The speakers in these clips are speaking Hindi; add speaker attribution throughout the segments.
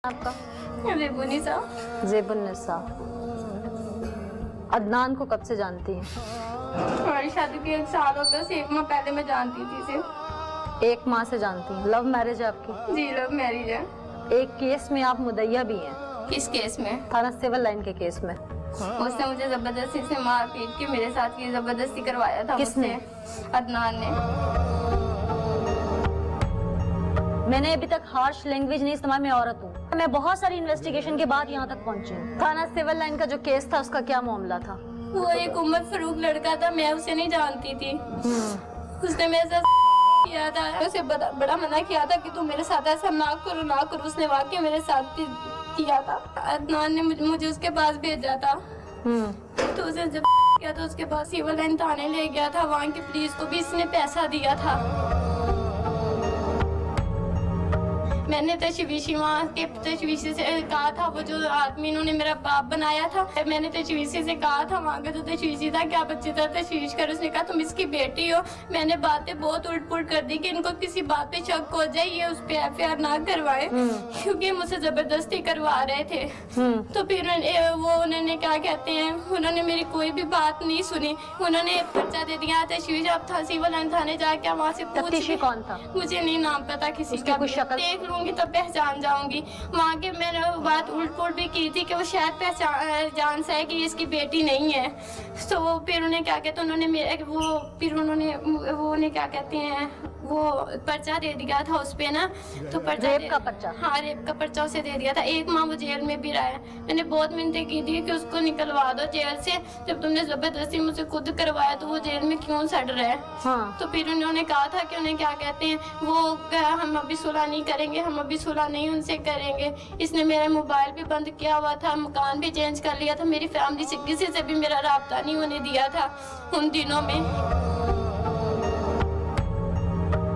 Speaker 1: आपका?
Speaker 2: ज़ेबुन्निसा।
Speaker 1: ज़ेबुन्निसा। अदनान को कब से जानती हैं?
Speaker 2: हमारी शादी के 1 साल हो गया, 1 माह पहले मैं जानती थी इसे।
Speaker 1: 1 माह से जानती हैं। लव मैरिज है आपकी?
Speaker 2: जी लव मैरिज है।
Speaker 1: एक केस में आप मुद्दइया भी हैं।
Speaker 2: किस केस में?
Speaker 1: थाना सिविल लाइन के केस में।
Speaker 2: उसने मुझे जबरदस्ती से मार पीट के मेरे साथ ये जबरदस्ती करवाया था।
Speaker 1: किसने?
Speaker 2: अदनान ने।
Speaker 1: मैंने अभी तक हार्श लैंग्वेज नहीं इस्तेमाल, मैं औरत हूँ। मैं बहुत सारी इन्वेस्टिगेशन के बाद यहाँ तक पहुँची हूँ। थाना सिविल लाइन का जो केस था उसका क्या मामला था?
Speaker 2: वो एक उमर फरूक लड़का था, मैं उसे नहीं जानती थी। उसने मेरे साथ किया था, उसे बड़ा मना किया था कि तू मेरे साथ ऐसा ना करो। उसने वाकई मेरे साथ किया था। अदनान ने मुझे उसके पास भेजा था। तो उसे जब किया तो उसके पास सिविल लाइन थाने ले गया था। वहाँ की पुलिस को भी इसने पैसा दिया था। मैंने तशवीशी वहाँ के तशवीशी से कहा था, वो जो आदमी इन्होंने मेरा बाप बनाया था, मैंने तशवीशी से कहा था, वहाँ का जो तशवीशी था, क्या बच्चे था तशवीश कर। उसने कहा तुम इसकी बेटी हो। मैंने बातें बहुत उल्ट-पुल्ट कर दी कि इनको किसी बात पे शक हो जाए, ये उस पे FIR ना करवाए, क्योंकि मुझसे जबरदस्ती करवा रहे थे। तो फिर वो उन्होंने क्या कहते हैं, उन्होंने मेरी कोई भी बात नहीं सुनी। उन्होंने पर्चा दे दिया तशवीश। अब था सिविल लाइन थाने जाके वहाँ से पूछ।
Speaker 1: कौन था?
Speaker 2: मुझे नहीं नाम पता किसी का। देख लूंगी तो पहचान जाऊंगी। वहाँ के मैंने बात उल्ट-पुल्ट भी की थी कि वो शायद पहचान से है कि इसकी बेटी नहीं है। तो वो फिर उन्हें क्या कहते हैं, उन्होंने क्या कहते हैं, वो पर्चा दे दिया था उस पे ना। तो पर्चा
Speaker 1: रेप का पर्चा?
Speaker 2: हाँ, रेप का पर्चा उसे दे दिया था। 1 माह वो जेल में भी रहा है। मैंने बहुत मिन्नतें की थी कि उसको निकलवा दो जेल से। जब तुमने जबरदस्ती मुझे खुद करवाया तो वो जेल में क्यों सड़ रहा है?
Speaker 1: हाँ।
Speaker 2: तो फिर उन्होंने कहा था कि उन्हें क्या कहते हैं, वो हम अभी सुलह नहीं करेंगे, हम अभी सुलह नहीं उनसे करेंगे। इसने मेरा मोबाइल भी बंद किया हुआ था, मकान भी चेंज कर लिया था। मेरी फैमिली से किसी से भी मेरा राब्ता नहीं होने दिया था उन दिनों में।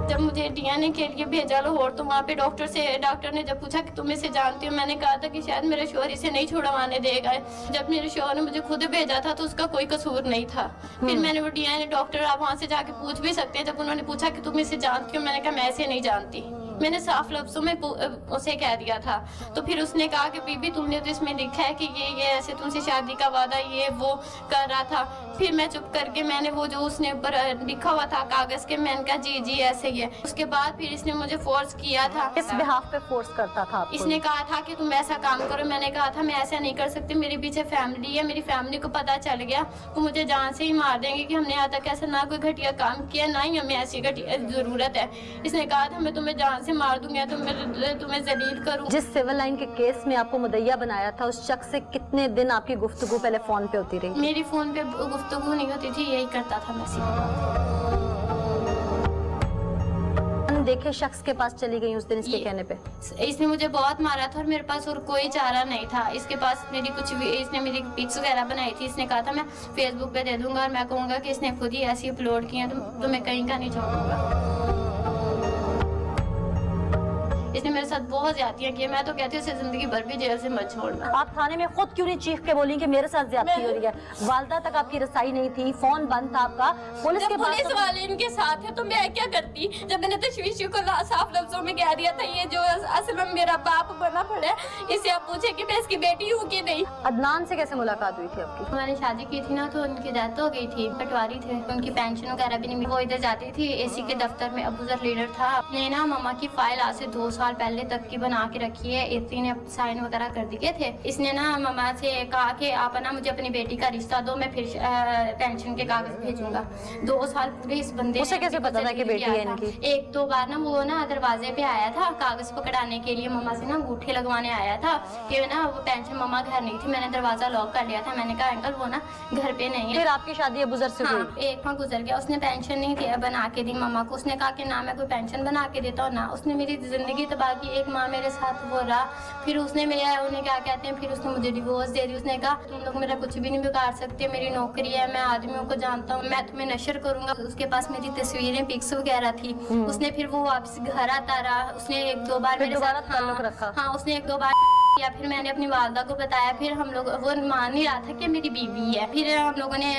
Speaker 2: जब मुझे DNA के लिए भेजा लाहौर, तो वहाँ पे डॉक्टर ने जब पूछा कि तुम इसे जानती हो, मैंने कहा था कि शायद मेरा शोहर इसे नहीं छुड़वाने देगा। जब मेरे शोहर ने मुझे खुद भेजा था तो उसका कोई कसूर नहीं था। फिर मैंने वो DNA डॉक्टर, आप वहाँ से जाके पूछ भी सकते हैं, जब उन्होंने पूछा कि तुम इसे जानती हो, मैंने कहा मैं इसे नहीं जानती। मैंने साफ लफ्जों में उसे कह दिया था। तो फिर उसने कहा कि बीबी तुमने तो इसमें लिखा है कि ये ऐसे तुमसे शादी का वादा ये वो कर रहा था। फिर मैं चुप करके मैंने वो जो उसने ऊपर लिखा हुआ था कागज के, मैंने कहा जी ऐसे ही है। उसके बाद फिर इसने मुझे फोर्स किया था।
Speaker 1: किस बिहाफ पे फोर्स करता था आपको? इसने
Speaker 2: कहा था कि तुम ऐसा काम करो। मैंने कहा था मैं ऐसा नहीं कर सकती, मेरे पीछे फैमिली है, मेरी फैमिली को पता चल गया तो मुझे जान से ही मार देंगे कि हमने आज तक ऐसा ना कोई घटिया काम किया, ना ही हमें ऐसी घटिया जरूरत है। इसने कहा था मैं तुम्हें जान से मार दूंगा, तो मैं तुम्हें जलील करूं।
Speaker 1: जिस सिविल लाइन के केस में आपको मुद्दइया बनाया था, उस शख्स से कितने दिन आपकी गुफ्तगू पहले फोन पे होती रही?
Speaker 2: मेरी फोन पे गुफ्तगू नहीं होती थी, यही करता था मैसेज।
Speaker 1: देखे शख्स के पास चली गई उस दिन इसके कहने पे?
Speaker 2: इसने मुझे बहुत मारा था और मेरे पास और कोई चारा नहीं था। इसके पास मेरी कुछ भी, इसने मेरी पिक्स वगैरह बनाई थी। इसने कहा था मैं फेसबुक पे दे दूंगा और मैं कहूँगा कि इसने खुद ही ऐसी अपलोड की है, तो मैं कहीं का नहीं छोड़ूंगा। इसने मेरे साथ बहुत ज्यादतियां की। मैं तो कहती हूँ इसे जिंदगी भर भी जेल से मत छोड़ना।
Speaker 1: आप थाने में खुद क्यों नहीं चीख के बोली कि मेरे साथ ज्यादती हो रही है? वालदा तक आपकी रसाई नहीं थी, फोन बंद था आपका, पुलिस के
Speaker 2: पुलिस वाले इनके साथ है तो मैं क्या करती? जब मैंने तशवीशी को साफ लफ्जों में कह दिया था ये जो असलम मेरा बाप बना पड़ा है, इसे आप पूछे कि मैं इसकी बेटी हूँ कि नहीं।
Speaker 1: अदनान से कैसे मुलाकात हुई थी आपकी?
Speaker 2: मैंने शादी की थी ना, तो उनकी डेथ हो गई थी, पटवारी थे, उनकी पेंशन वगैरह भी नहीं। वो इधर जाती थी AC के दफ्तर में, अबूजर लीडर था। अपने ना मामा की फाइल आज से 2 साल पहले तक की बना के रखी है। इतनी ने साइन वगैरह कर दिए थे। इसने ना मामा से कहा कि आप ना मुझे अपनी बेटी का रिश्ता दो, मैं फिर पेंशन के कागज भेजूंगा। 2 साल पूरे इस बंदे
Speaker 1: उसे कैसे पता था कि बेटी है इनकी?
Speaker 2: 1-2 बार ना वो ना दरवाजे पे आया था कागज पकड़ाने के लिए, मामा से ना अंगूठे लगवाने आया था कि ना वो पेंशन, मामा घर नहीं थी। मैंने दरवाजा लॉक कर लिया था। मैंने कहा अंकल वो ना घर पे नहीं है।
Speaker 1: फिर आपकी शादी अबूजर से हुई?
Speaker 2: 1 माह गुजर गया। उसने पेंशन नहीं बना के दी मामा को। उसने कहा कि ना मैं कोई पेंशन बना के देता हूँ ना। उसने मेरी जिंदगी तबाह की। 1 माह मेरे साथ वो रहा। फिर उसने उन्हें क्या कहते हैं, फिर उसने मुझे डिवोर्स दे दी। उसने कहा तुम लोग मेरा कुछ भी नहीं बिगाड़ सकते, मेरी नौकरी है, मैं आदमियों को जानता हूँ, मैं तुम्हें नशर करूंगा। उसके पास मेरी तस्वीरें, पिक्स वगैरह थी। उसने फिर वो वापस घर आता रहा। उसने 1-2 बार मेरे साथ
Speaker 1: ताल्लुक रखा।
Speaker 2: हाँ, उसने 1-2 बार या फिर मैंने अपनी वालदा को बताया, फिर हम लोग वो मान नहीं रहा था कि मेरी बीवी है। फिर हम लोगों ने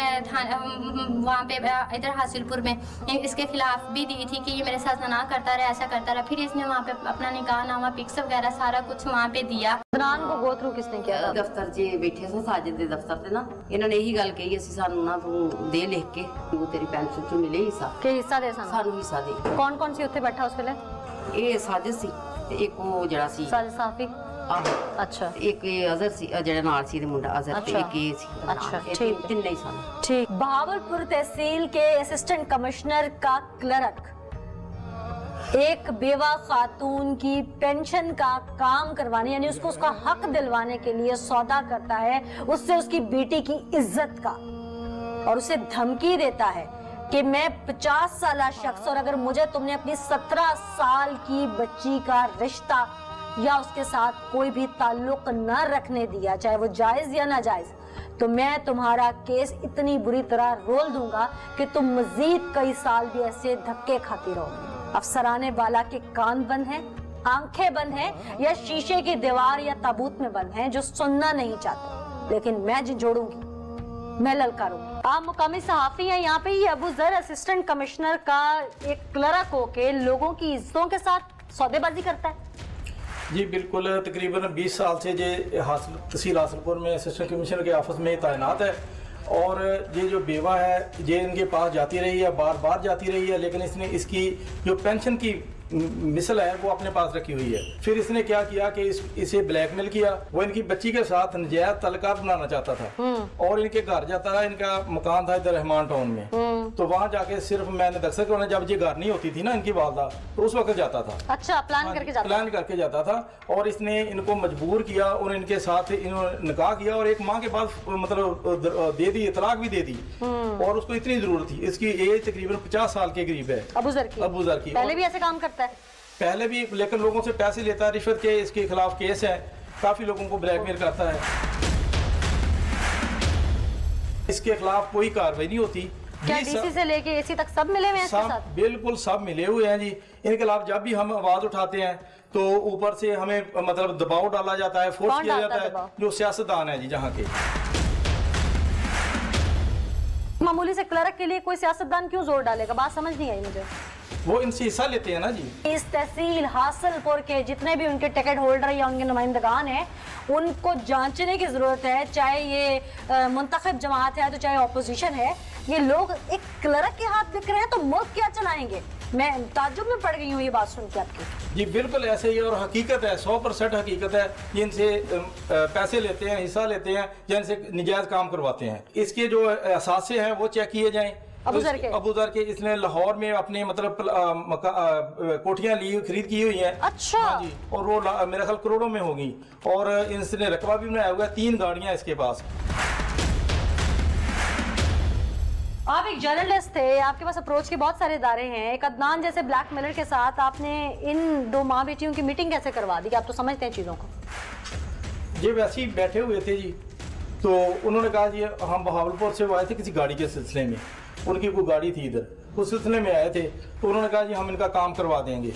Speaker 2: वहाँ पे इधर हासिलपुर में इसके खिलाफ भी दी थी कि ये मेरे साथ जना करता रहा, ऐसा करता रहा। फिर इसने वहाँ पे अपना निकाह नामा पिक्स वगैरह सारा कुछ वहाँ पे दिया।
Speaker 1: अदनान को गो थ्रू किसने किया था?
Speaker 3: दफ्तर 'ਚ ਬੈਠੇ ਸਾਂ ਸਾਜਿਦ ਦੇ ਦਫ਼ਤਰ ਤੇ ਨਾ, ਇਹਨਾਂ ਨੇ ਇਹੀ ਗੱਲ ਕਹੀ, ਅਸੀਂ ਸਾਨੂੰ ਨਾ ਤੂੰ ਦੇ ਲਿਖ ਕੇ ਤੂੰ ਤੇਰੀ ਪੈਨਸ਼ਨ 'ਚੋਂ ਮਿਲੇ ਹਿੱਸਾ,
Speaker 1: ਕਿ हिस्सा दे सन।
Speaker 3: ਸਾਨੂੰ ਹਿੱਸਾ ਦੇ।
Speaker 1: कौन कौन सी उत्थे बैठा उस वेले?
Speaker 3: ਇਹ ਸਾਜਿਦ ਸੀ ਤੇ ਇੱਕ ਉਹ ਜਿਹੜਾ ਸੀ
Speaker 1: साजिद साफी।
Speaker 3: ਆਹੋ,
Speaker 1: अच्छा
Speaker 3: ਇੱਕ ਇਹ ਅਜ਼ਰ ਸੀ ਜਿਹੜਾ ਨਾਲ ਸੀ ਤੇ ਮੁੰਡਾ ਅਜ਼ਰ, ਤੇ
Speaker 1: अच्छा।
Speaker 3: ਇੱਕ ਇਹ ਸੀ ਨਾਲ।
Speaker 1: अच्छा,
Speaker 3: ਇਹ
Speaker 1: ठीक है।
Speaker 3: ਤਿੰਨੇ ਹੀ ਸਨ।
Speaker 1: ठीक। बहावलपुर तहसील के असिस्टेंट कमिश्नर का क्लर्क एक बेवा खातून की पेंशन का काम करवाने यानी उसको उसका हक दिलवाने के लिए सौदा करता है उससे उसकी बेटी की इज्जत का, और उसे धमकी देता है कि मैं 50 साल शख्स और अगर मुझे तुमने अपनी 17 साल की बच्ची का रिश्ता या उसके साथ कोई भी ताल्लुक न रखने दिया, चाहे वो जायज या नाजायज, तो मैं तुम्हारा केस इतनी बुरी तरह रोल दूंगा कि तुम मजीद कई साल भी ऐसे धक्के खाती रहोगे। अफसराने वाला के कान बंद हैं, आंखें बंद हैं, या शीशे की दीवार या ताबूत में बंद हैं जो सुनना नहीं चाहते, लेकिन मैं झंझोड़ूंगी, मैं ललकारूंगी। आप मुकामी सहाफी हैं यहाँ पे। ये अबू जर असिस्टेंट कमिश्नर का एक क्लर्क होके लोगों की इज्जतों के साथ सौदेबाजी करता है।
Speaker 4: जी बिल्कुल, तकरीबन 20 साल से ये तहसील हासिलपुर में असिस्टेंट कमिश्नर के ऑफिस में तैनात है, और ये जो बेवा है ये इनके पास जाती रही है, बार बार जाती रही है, लेकिन इसने इसकी जो पेंशन की मिसल है वो अपने पास रखी हुई है। फिर इसने क्या किया कि इसे ब्लैकमेल किया। वो इनकी बच्ची के साथ नजायज तल्लुकात बनाना चाहता था, और इनके घर जाता रहा। इनका मकान था इधर रहमान टाउन में, तो वहाँ जाके सिर्फ मैंने दरअसल उन्हें जब ये घर नहीं होती थी ना इनकी वालदा, तो उस वक्त जाता था।
Speaker 1: अच्छा, प्लान करके जाता
Speaker 4: था। और इसने इनको मजबूर किया और इनके साथ इन्होंने निकाह किया, और एक माह के बाद मतलब दे दी, तलाक भी दे दी। और उसको इतनी जरूरत थी, इसकी एज तकरीबन 50 साल के करीब है। अबू जर की
Speaker 1: पहले भी ऐसे काम करता है?
Speaker 4: पहले भी, लेकिन लोगों से पैसे लेता है, रिश्वत के इसके खिलाफ केस है, काफी लोगों को ब्लैकमेल करता है। इसके खिलाफ कोई कार्रवाई नहीं होती।
Speaker 1: क्या डीसी से लेके एसी तक सब मिले हुए हैं इसके साथ?
Speaker 4: बिल्कुल सब मिले हुए हैं जी। इनके खिलाफ जब भी हम आवाज उठाते हैं तो ऊपर से हमें मतलब दबाव डाला जाता है, फोर्स किया जाता है, जो सियासतदान है जी जहाँ के।
Speaker 1: मामूली से क्लर्क के लिए कोई सियासतदान क्यों जोर डालेगा? बात समझ नहीं आई मुझे।
Speaker 4: वो इनसे हिस्सा लेते हैं ना जी।
Speaker 1: इस तहसील हासिलपुर के जितने भी उनके टिकट होल्डर या उनके नुमाइंदगान हैं, उनको जांचने की जरूरत है। चाहे ये मुंतखब जमात है तो चाहे ऑपोजिशन है, ये लोग एक क्लर्क के हाथ बिक रहे हैं तो मुल्क क्या चलाएंगे? मैं ताज्जुब में पड़ गई हूँ ये बात सुन के आपकी।
Speaker 4: जी बिल्कुल ऐसे ही, और हकीकत है, 100% हकीकत है। ये इनसे पैसे लेते हैं, हिस्सा लेते हैं, या इनसे निजायज काम करवाते हैं। इसके जो असासे हैं वो चेक किए जाएं।
Speaker 1: अबू जर के
Speaker 4: इसने लाहौर में अपने मतलब कोठियां ली खरीद की हुई हैं।
Speaker 1: अच्छा।
Speaker 4: हाँ जी, और वो मेरा ख्याल करोड़ों में होगी, और इसने रकबा भी बनाया हुआ है, 3 गाड़ियां इसके पास।
Speaker 1: आप एक जर्नलिस्ट थे, आपके पास अप्रोच के बहुत सारे इदारे हैं। एक अदनान जैसे ब्लैकमेलर के साथ आपने इन 2 माँ बेटियों की मीटिंग कैसे करवा दी? आप तो समझते हैं चीज़ों को।
Speaker 4: ये वैसे ही बैठे हुए थे जी, तो उन्होंने कहा जी हम बहावलपुर से वो आए थे किसी गाड़ी के सिलसिले में, उनकी कोई गाड़ी थी इधर, उस सिलसिले में आए थे। तो उन्होंने कहा जी हम इनका काम करवा देंगे,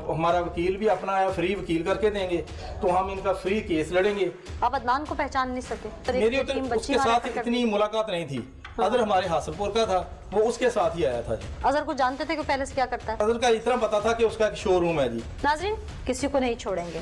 Speaker 4: हमारा वकील भी अपना है, फ्री वकील करके देंगे, तो हम इनका फ्री केस लड़ेंगे।
Speaker 1: आप अदनान को पहचान नहीं सके?
Speaker 4: मेरी उसके साथ इतनी मुलाकात नहीं थी। अजहर हमारे हासिलपुर का था, वो उसके साथ ही आया था जी।
Speaker 1: अजहर को जानते थे कि पहले से क्या करता है?
Speaker 4: अजहर का इतना पता था कि उसका एक शोरूम है जी।
Speaker 1: नाजरीन, किसी को नहीं छोड़ेंगे।